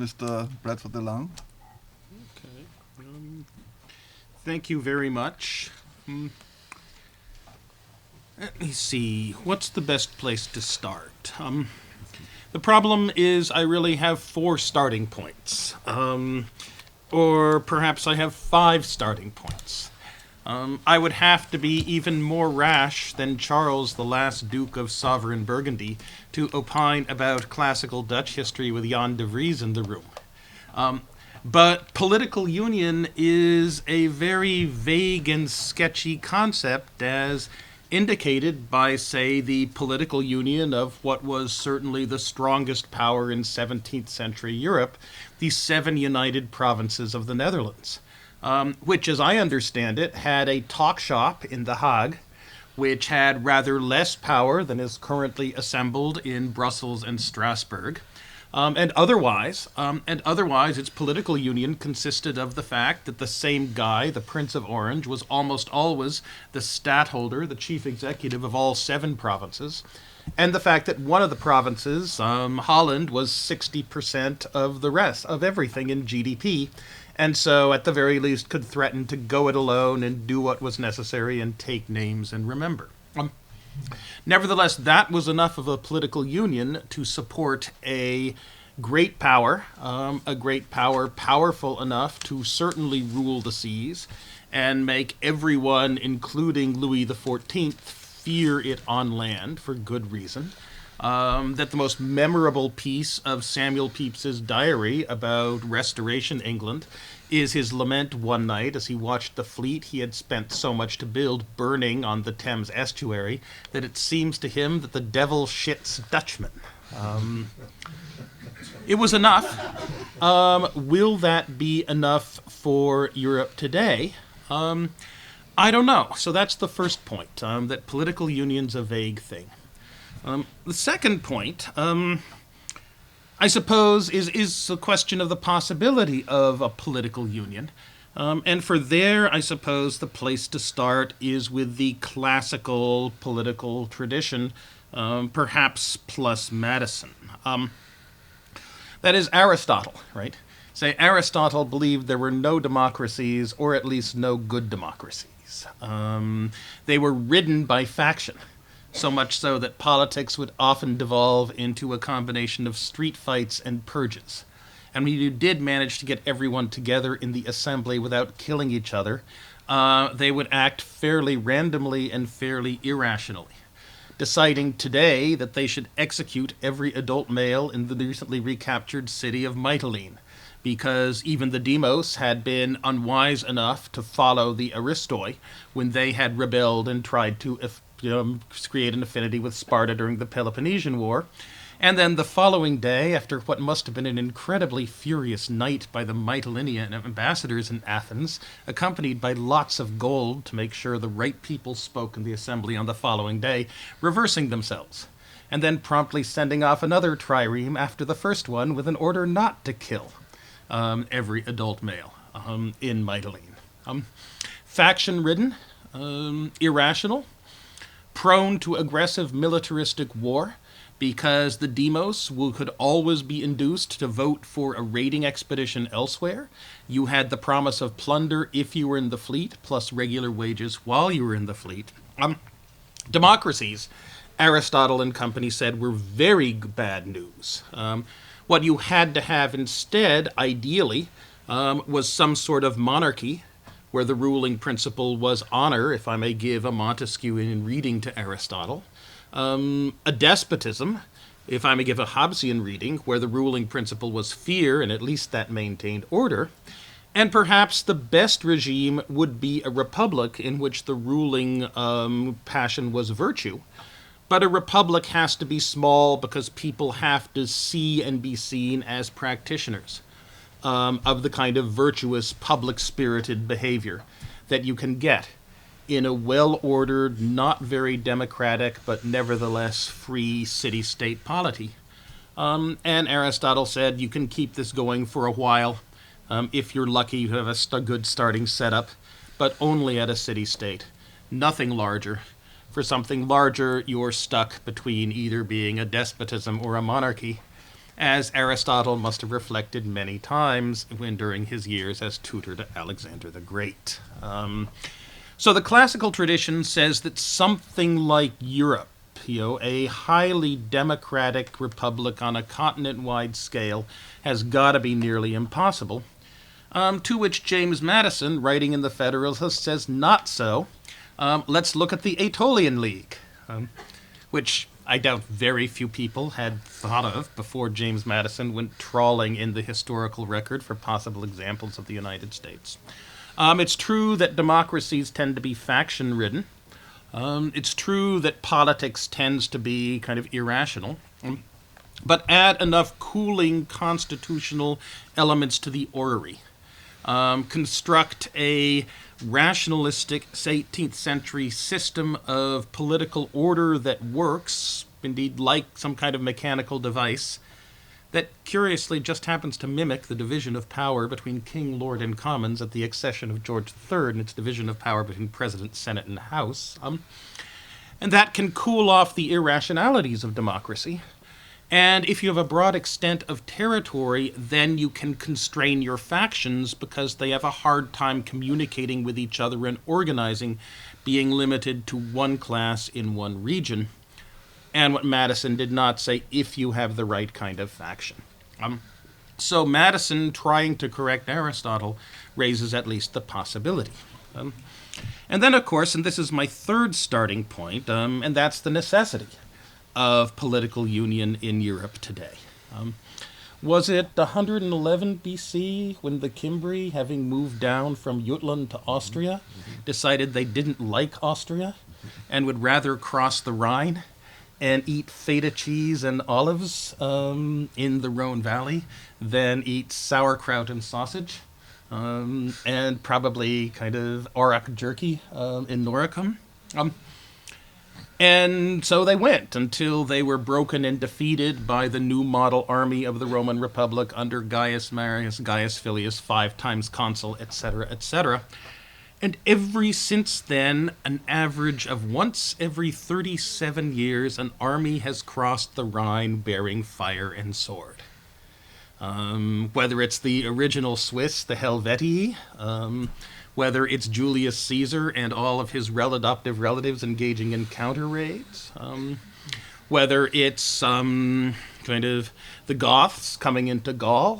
Mr. Bradford DeLong. Okay. Thank you very much. Let me see. What's the best place to start? The problem is I really have 4 starting points. Or perhaps I have 5 starting points. I would have to be even more rash than Charles, the last Duke of Sovereign Burgundy, to opine about classical Dutch history with Jan de Vries in the room. But political union is a very vague and sketchy concept, as indicated by, say, the political union of what was certainly the strongest power in 17th century Europe, the 7 united provinces of the Netherlands, which, as I understand it, had a talk shop in The Hague, which had rather less power than is currently assembled in Brussels and Strasbourg. And otherwise, its political union consisted of the fact that the same guy, the Prince of Orange, was almost always the stadtholder, the chief executive of all 7 provinces, and the fact that one of the provinces, Holland, was 60% of the rest of everything in GDP, and so at the very least could threaten to go it alone and do what was necessary and take names and remember. Nevertheless, that was enough of a political union to support a great power powerful enough to certainly rule the seas and make everyone, including Louis XIV, fear it on land for good reason. That the most memorable piece of Samuel Pepys's diary about Restoration England is his lament one night as he watched the fleet he had spent so much to build burning on the Thames estuary that it seems to him that the devil shits Dutchmen. It was enough. Will that be enough for Europe today? I don't know. So that's the first point, that political union's a vague thing. The second point, I suppose, is a question of the possibility of a political union. And for there, I suppose, the place to start is with the classical political tradition, perhaps plus Madison. That is Aristotle, right? Say, Aristotle believed there were no democracies, or at least no good democracies. They were ridden by faction. So much so that politics would often devolve into a combination of street fights and purges. And when you did manage to get everyone together in the assembly without killing each other, they would act fairly randomly and fairly irrationally, deciding today that they should execute every adult male in the recently recaptured city of Mytilene, because even the demos had been unwise enough to follow the Aristoi when they had rebelled and tried to create an affinity with Sparta during the Peloponnesian War. And then the following day, after what must have been an incredibly furious night by the Mytilenean ambassadors in Athens, accompanied by lots of gold to make sure the right people spoke in the assembly on the following day, reversing themselves, and then promptly sending off another trireme after the first one with an order not to kill every adult male in Mytilene. Faction-ridden, irrational, prone to aggressive militaristic war, because the demos could always be induced to vote for a raiding expedition elsewhere. You had the promise of plunder if you were in the fleet, plus regular wages while you were in the fleet. Democracies, Aristotle and company said, were very bad news. What you had to have instead, ideally, was some sort of monarchy, where the ruling principle was honor, if I may give a Montesquieuian reading to Aristotle, a despotism, if I may give a Hobbesian reading, where the ruling principle was fear, and at least that maintained order, and perhaps the best regime would be a republic in which the ruling passion was virtue. But a republic has to be small because people have to see and be seen as practitioners of the kind of virtuous, public-spirited behavior that you can get in a well-ordered, not very democratic, but nevertheless free city-state polity. And Aristotle said you can keep this going for a while if you're lucky to have a good starting setup, but only at a city-state, nothing larger. For something larger, you're stuck between either being a despotism or a monarchy. as Aristotle must have reflected many times when during his years as tutor to Alexander the Great. So the classical tradition says that something like Europe, a highly democratic republic on a continent-wide scale, has got to be nearly impossible. To which James Madison, writing in the Federalist, says not so. Let's look at the Aetolian League, which I doubt very few people had thought of before James Madison went trawling in the historical record for possible examples of the United States. It's true that democracies tend to be faction-ridden. It's true that politics tends to be kind of irrational. But add enough cooling constitutional elements to the orrery. Construct a rationalistic 18th century system of political order that works, indeed like some kind of mechanical device, that curiously just happens to mimic the division of power between King, Lord, and Commons at the accession of George III and its division of power between President, Senate, and House. And that can cool off the irrationalities of democracy. And if you have a broad extent of territory, then you can constrain your factions because they have a hard time communicating with each other and organizing, being limited to one class in one region. And what Madison did not say, if you have the right kind of faction. So Madison, trying to correct Aristotle, raises at least the possibility. And then, of course, and this is my third starting point, and that's the necessity of political union in Europe today. Was it 111 BC when the Cimbri, having moved down from Jutland to Austria, decided they didn't like Austria and would rather cross the Rhine and eat feta cheese and olives in the Rhone Valley than eat sauerkraut and sausage, and probably kind of auroch jerky in Noricum? And so they went until they were broken and defeated by the new model army of the Roman Republic under Gaius Marius, Gaius Filius, 5 times consul, etc., etc. And since then, an average of once every 37 years, an army has crossed the Rhine bearing fire and sword. Whether it's the original Swiss, the Helvetii, whether it's Julius Caesar and all of his adoptive relatives engaging in counter raids, whether it's kind of the Goths coming into Gaul,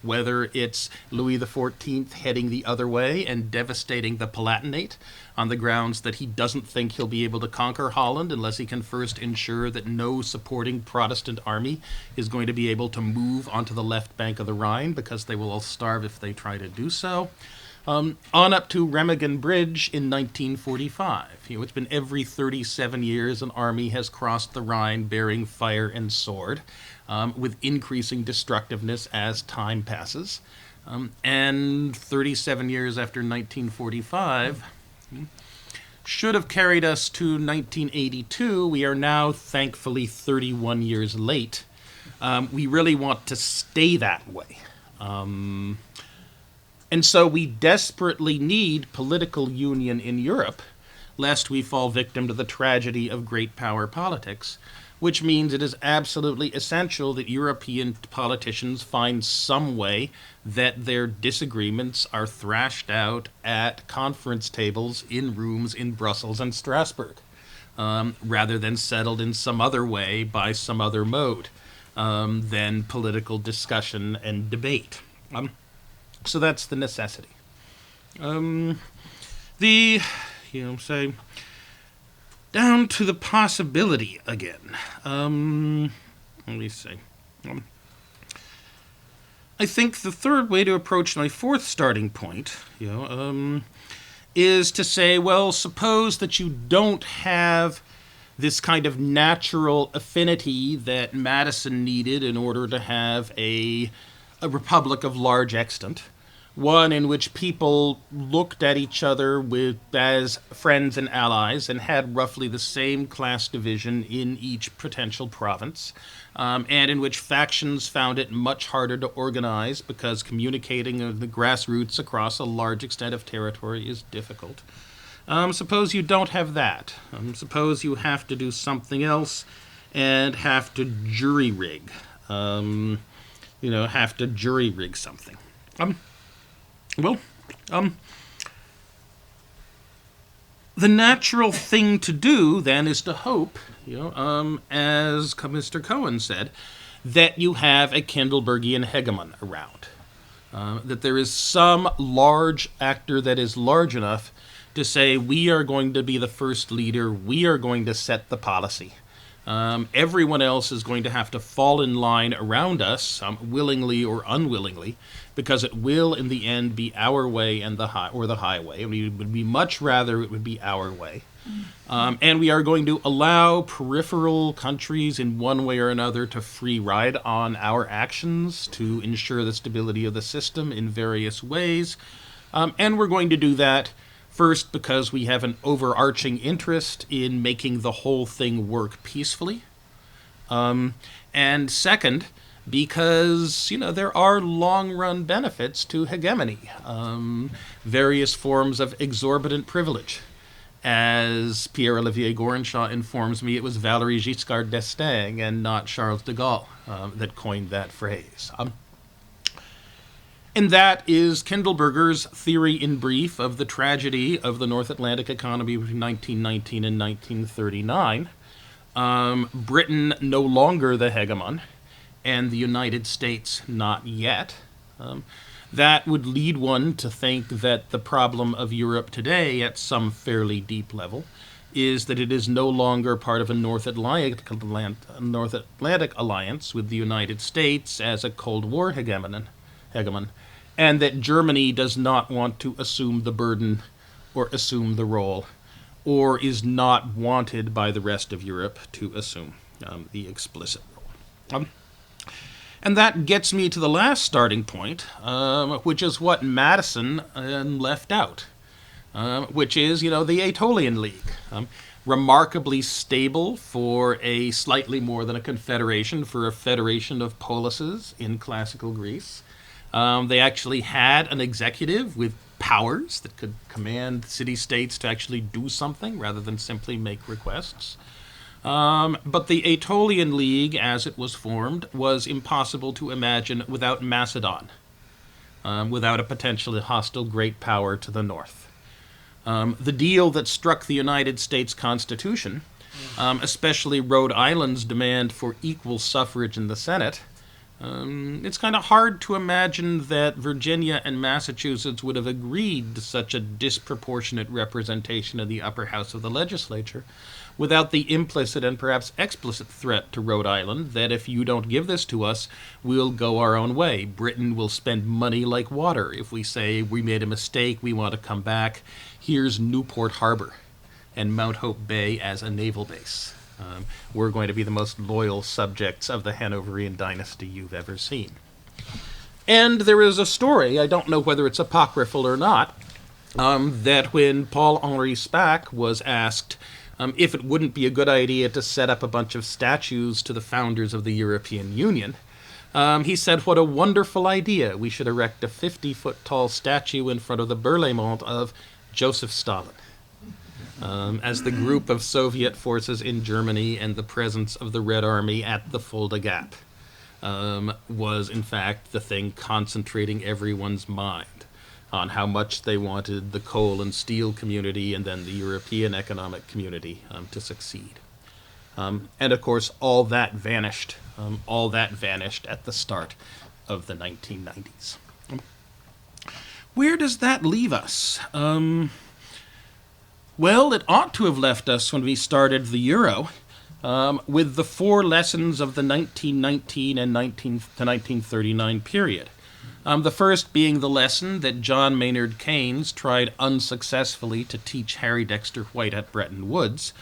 whether it's Louis XIV heading the other way and devastating the Palatinate on the grounds that he doesn't think he'll be able to conquer Holland unless he can first ensure that no supporting Protestant army is going to be able to move onto the left bank of the Rhine because they will all starve if they try to do so. On up to Remagen Bridge in 1945. It's been every 37 years an army has crossed the Rhine bearing fire and sword, with increasing destructiveness as time passes. And 37 years after 1945 should have carried us to 1982. We are now, thankfully, 31 years late. We really want to stay that way. And so we desperately need political union in Europe, lest we fall victim to the tragedy of great power politics, which means it is absolutely essential that European politicians find some way that their disagreements are thrashed out at conference tables in rooms in Brussels and Strasbourg, rather than settled in some other way by some other mode than political discussion and debate. So that's the necessity. Say, down to the possibility again. Let me see. I think the third way to approach my fourth starting point, is to say, well, suppose that you don't have this kind of natural affinity that Madison needed in order to have a republic of large extent, one in which people looked at each other as friends and allies and had roughly the same class division in each potential province, and in which factions found it much harder to organize because communicating of the grassroots across a large extent of territory is difficult. Suppose you don't have that. Suppose you have to do something else and have to jury rig. have to jury rig something. Well, the natural thing to do then is to hope, as Mr. Cohen said, that you have a Kindlebergian hegemon around. That there is some large actor that is large enough to say, we are going to be the first leader, we are going to set the policy. Everyone else is going to have to fall in line around us, willingly or unwillingly, because it will, in the end, be our way and the highway. We would be much rather it would be our way. And we are going to allow peripheral countries in one way or another to free ride on our actions to ensure the stability of the system in various ways. And we're going to do that first because we have an overarching interest in making the whole thing work peacefully. And second, because, there are long-run benefits to hegemony, various forms of exorbitant privilege. As Pierre-Olivier Gorenchaw informs me, it was Valéry Giscard d'Estaing and not Charles de Gaulle that coined that phrase. And that is Kindleberger's theory in brief of the tragedy of the North Atlantic economy between 1919 and 1939. Britain no longer the hegemon, and the United States not yet. That would lead one to think that the problem of Europe today, at some fairly deep level, is that it is no longer part of a North Atlantic alliance with the United States as a Cold War hegemon, and that Germany does not want to assume the burden or assume the role, or is not wanted by the rest of Europe to assume the explicit role. And that gets me to the last starting point, which is what Madison left out, which is, the Aetolian League. Remarkably stable for a slightly more than a confederation, for a federation of polises in classical Greece. They actually had an executive with powers that could command city-states to actually do something rather than simply make requests. But the Aetolian League, as it was formed, was impossible to imagine without Macedon, without a potentially hostile great power to the north. The deal that struck the United States Constitution, especially Rhode Island's demand for equal suffrage in the Senate, it's kind of hard to imagine that Virginia and Massachusetts would have agreed to such a disproportionate representation in the upper house of the legislature without the implicit and perhaps explicit threat to Rhode Island that if you don't give this to us, we'll go our own way. Britain will spend money like water if we say we made a mistake, we want to come back. Here's Newport Harbor and Mount Hope Bay as a naval base. We're going to be the most loyal subjects of the Hanoverian dynasty you've ever seen. And there is a story, I don't know whether it's apocryphal or not, that when Paul-Henri Spaak was asked if it wouldn't be a good idea to set up a bunch of statues to the founders of the European Union, he said, what a wonderful idea. We should erect a 50-foot-tall statue in front of the Berlaymont of Joseph Stalin. As the group of Soviet forces in Germany and the presence of the Red Army at the Fulda Gap was, in fact, the thing concentrating everyone's mind on how much they wanted the coal and steel community and then the European economic community to succeed. And, of course, all that vanished at the start of the 1990s. Where does that leave us? Well, it ought to have left us when we started the euro with the four lessons of the 1919 and 1939 period. The first being the lesson that John Maynard Keynes tried unsuccessfully to teach Harry Dexter White at Bretton Woods,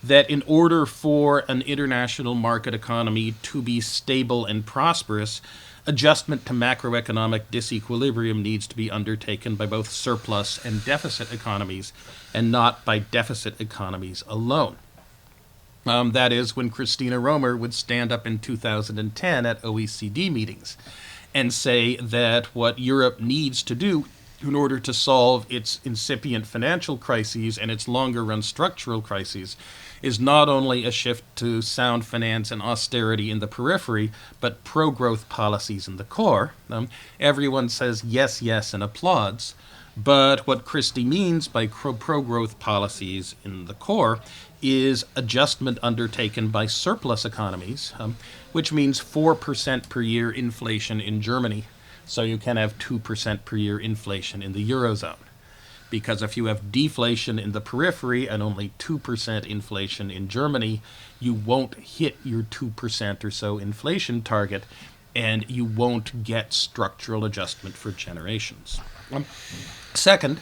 that in order for an international market economy to be stable and prosperous, adjustment to macroeconomic disequilibrium needs to be undertaken by both surplus and deficit economies, and not by deficit economies alone. That is, when Christina Romer would stand up in 2010 at OECD meetings and say that what Europe needs to do in order to solve its incipient financial crises and its longer-run structural crises is not only a shift to sound finance and austerity in the periphery, but pro-growth policies in the core. Everyone says yes, yes, and applauds. But what Christie means by pro-growth policies in the core is adjustment undertaken by surplus economies, which means 4% per year inflation in Germany. So you can have 2% per year inflation in the Eurozone. Because if you have deflation in the periphery and only 2% inflation in Germany, you won't hit your 2% or so inflation target, and you won't get structural adjustment for generations. Second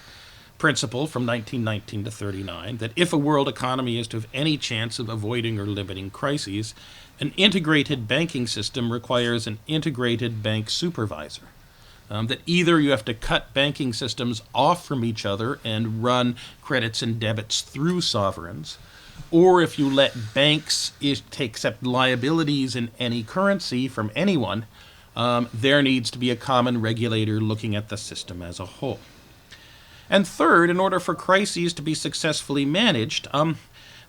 principle from 1919 to 39, that if a world economy is to have any chance of avoiding or limiting crises, an integrated banking system requires an integrated bank supervisor. That either you have to cut banking systems off from each other and run credits and debits through sovereigns, or if you let banks accept liabilities in any currency from anyone, there needs to be a common regulator looking at the system as a whole. And third, in order for crises to be successfully managed,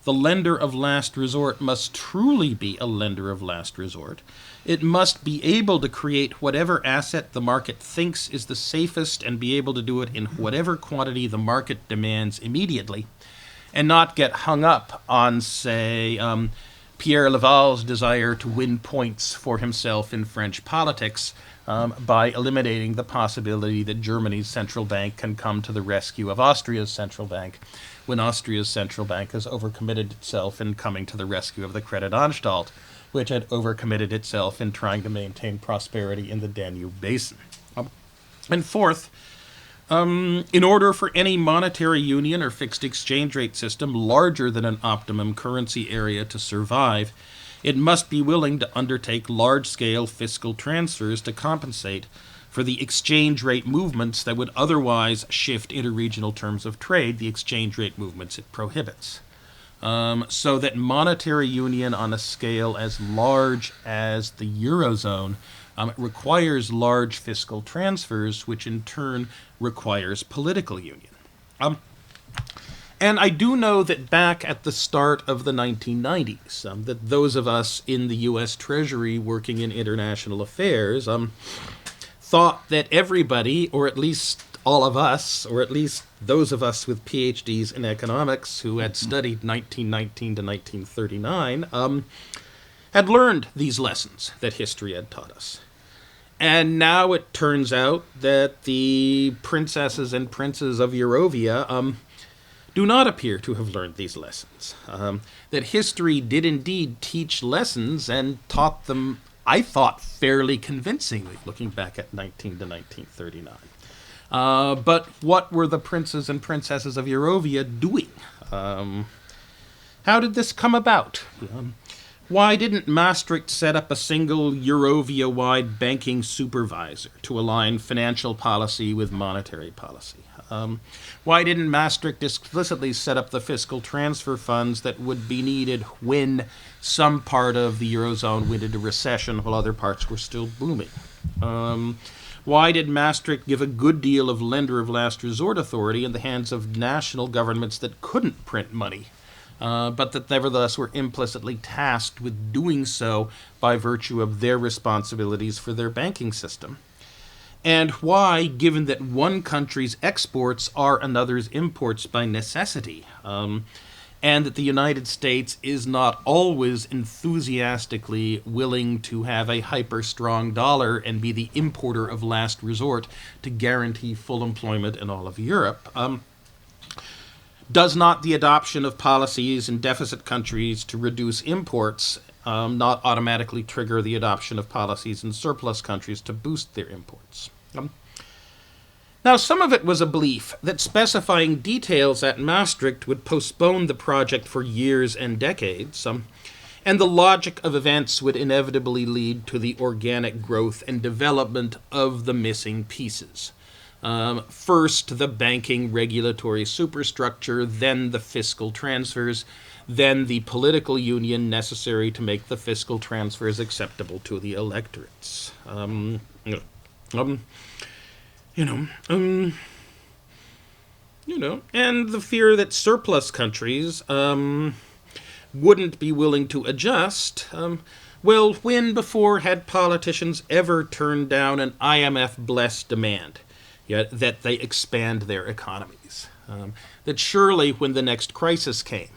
the lender of last resort must truly be a lender of last resort. It must be able to create whatever asset the market thinks is the safest and be able to do it in whatever quantity the market demands immediately, and not get hung up on, say, Pierre Laval's desire to win points for himself in French politics by eliminating the possibility that Germany's central bank can come to the rescue of Austria's central bank when Austria's central bank has overcommitted itself in coming to the rescue of the Creditanstalt, which had overcommitted itself in trying to maintain prosperity in the Danube Basin. And fourth, in order for any monetary union or fixed exchange rate system larger than an optimum currency area to survive, it must be willing to undertake large-scale fiscal transfers to compensate for the exchange rate movements that would otherwise shift interregional terms of trade, the exchange rate movements it prohibits. So that monetary union on a scale as large as the Eurozone requires large fiscal transfers, which in turn requires political union. And I do know that back at the start of the 1990s, that those of us in the U.S. Treasury working in international affairs thought that everybody, or at least all of us, or at least those of us with PhDs in economics who had studied 1919 to 1939, had learned these lessons that history had taught us. And now it turns out that the princesses and princes of Eurovia do not appear to have learned these lessons. That history did indeed teach lessons and taught them, I thought, fairly convincingly, looking back at 19 to 1939. But what were the princes and princesses of Eurovia doing? How did this come about? Why didn't Maastricht set up a single Eurovia-wide banking supervisor to align financial policy with monetary policy? Why didn't Maastricht explicitly set up the fiscal transfer funds that would be needed when some part of the Eurozone went into recession while other parts were still booming? Why did Maastricht give a good deal of lender of last resort authority in the hands of national governments that couldn't print money, but that nevertheless were implicitly tasked with doing so by virtue of their responsibilities for their banking system? And why, given that one country's exports are another's imports by necessity, and that the United States is not always enthusiastically willing to have a hyper-strong dollar and be the importer of last resort to guarantee full employment in all of Europe, does not the adoption of policies in deficit countries to reduce imports not automatically trigger the adoption of policies in surplus countries to boost their imports? Now, some of it was a belief that specifying details at Maastricht would postpone the project for years and decades, and the logic of events would inevitably lead to the organic growth and development of the missing pieces. First, the banking regulatory superstructure, then the fiscal transfers, then the political union necessary to make the fiscal transfers acceptable to the electorates. And the fear that surplus countries wouldn't be willing to adjust, well, when before had politicians ever turned down an IMF-blessed demand, yet that they expand their economies? That surely when the next crisis came,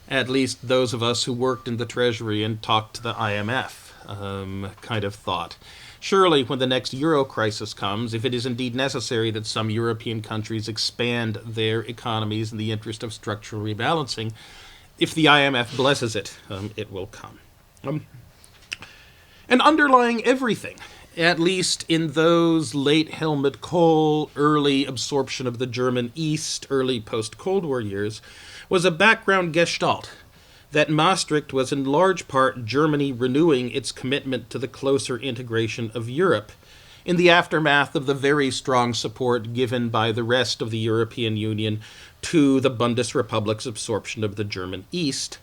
at least those of us who worked in the Treasury and talked to the IMF kind of thought, surely when the next euro crisis comes, if it is indeed necessary that some European countries expand their economies in the interest of structural rebalancing, if the IMF blesses it, it will come. And underlying everything, at least in those late Helmut Kohl, early absorption of the German East, early post-Cold War years, was a background gestalt that Maastricht was in large part Germany renewing its commitment to the closer integration of Europe in the aftermath of the very strong support given by the rest of the European Union to the Bundesrepublik's absorption of the German East,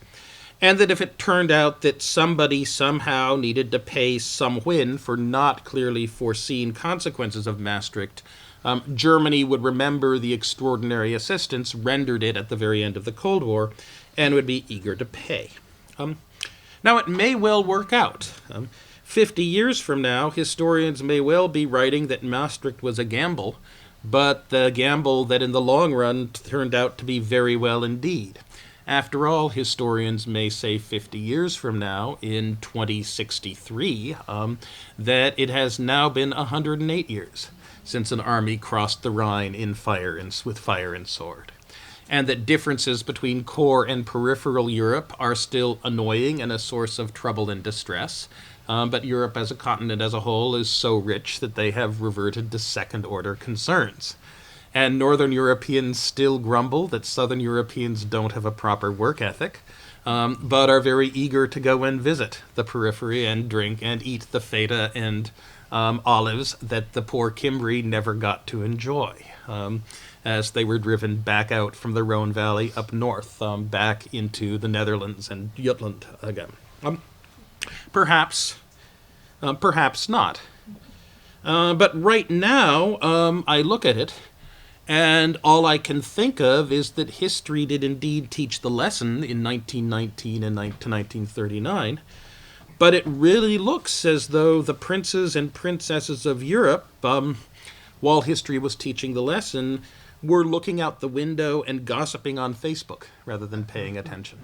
and that if it turned out that somebody somehow needed to pay some win for not clearly foreseen consequences of Maastricht, Germany would remember the extraordinary assistance rendered it at the very end of the Cold War and would be eager to pay. Now, it may well work out. 50 years from now, historians may well be writing that Maastricht was a gamble, but the gamble that in the long run turned out to be very well indeed. After all, historians may say 50 years from now, in 2063, that it has now been 108 years since an army crossed the Rhine with fire and sword, and that differences between core and peripheral Europe are still annoying and a source of trouble and distress, but Europe as a continent as a whole is so rich that they have reverted to second-order concerns. And Northern Europeans still grumble that Southern Europeans don't have a proper work ethic, but are very eager to go and visit the periphery and drink and eat the feta and olives that the poor Cimbri never got to enjoy, as they were driven back out from the Rhone Valley up north, back into the Netherlands and Jutland again. Perhaps not. But right now, I look at it, and all I can think of is that history did indeed teach the lesson in 1919 and to 1939, but it really looks as though the princes and princesses of Europe, while history was teaching the lesson, were looking out the window and gossiping on Facebook rather than paying attention.